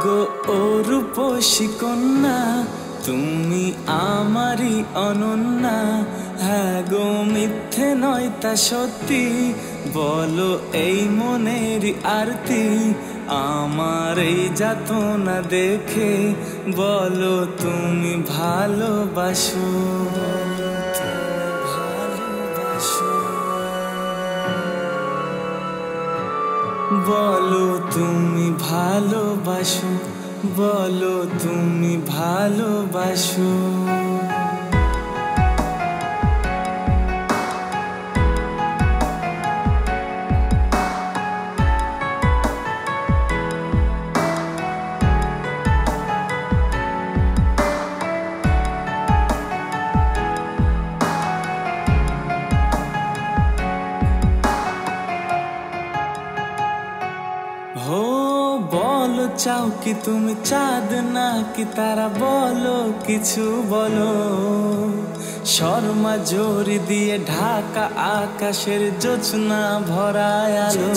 গো ও রূপসী কন্যা, তুমি আমারই অনন্যা। হ্যাঁ গো মিথ্যে নয় তা সত্যি, বলো এই মনের আরতি। আমার এই যাতনা দেখে বলো তুমি ভালোবাসো, বলো তুমি ভালোবাসো, বলো তুমি ভালোবাসো। হো বলো চাও কি তুমি চাঁদ না কি তারা, বলো কিছু বলো। শর্মা জোরি দিয়ে ঢাকা আকাশের জোছনা ভরায় আলো।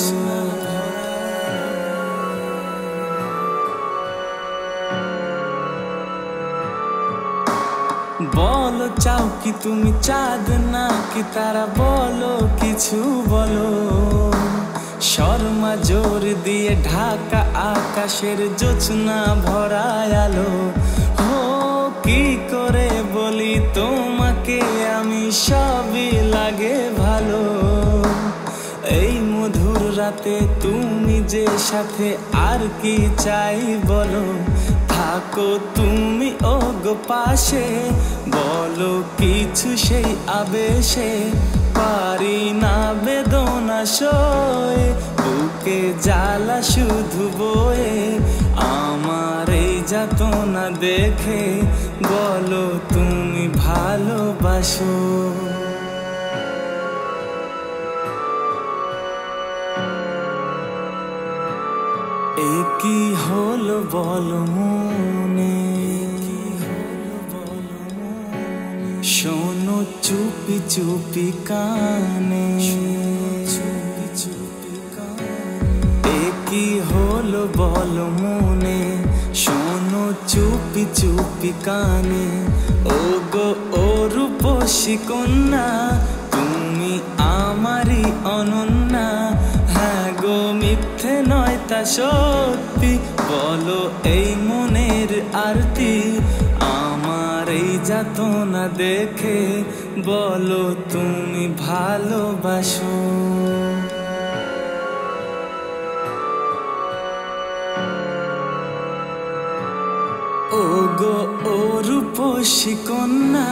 বলো চাও কি তুমি চাঁদ না কি তারা, বলো কিছু বলো। শর্মা জোর দিয়ে ঢাকা আকাশের জোছনা ভরায় আলো। হো কি করে বলি তোমাকে আমি, সবই লাগে ভালো। এই মধুর রাতে তুমি যে সাথে, আর কি চাই বলো। থাকো তুমি ও গো পাশে, বলো কিছু সেই আবেশে। পারি না বেদনা সয়ে, বুকে জ্বালা শুধু বয়ে। আমার এই যাতনা দেখে বলো তুমি ভালোবাসো। এ কি হলো বলো মনে, শোনো চুপি চুপি কানে। এ কি হলো বলো মনে, শোনো চুপি চুপি কানে। ও গো ও রূপসী কন্যা, তুমি আমারই অনন্যা। হ্যাঁ গো মিথ্যে নয় তা সত্যি, বলো এই মনের আরতি। আমার এই যাতনা দেখে বলো তুমি ভালোবাসো। ও গো ও রূপসী কন্যা,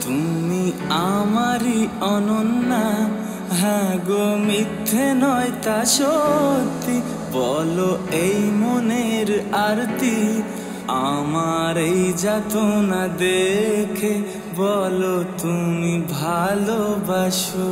তুমি আমারই অনন্যা। হ্যাঁ গো মিথ্যে নয় তা সত্যি, বলো এই মনের আরতি। আমার এই যাতনা দেখে বলো তুমি ভালোবাসো।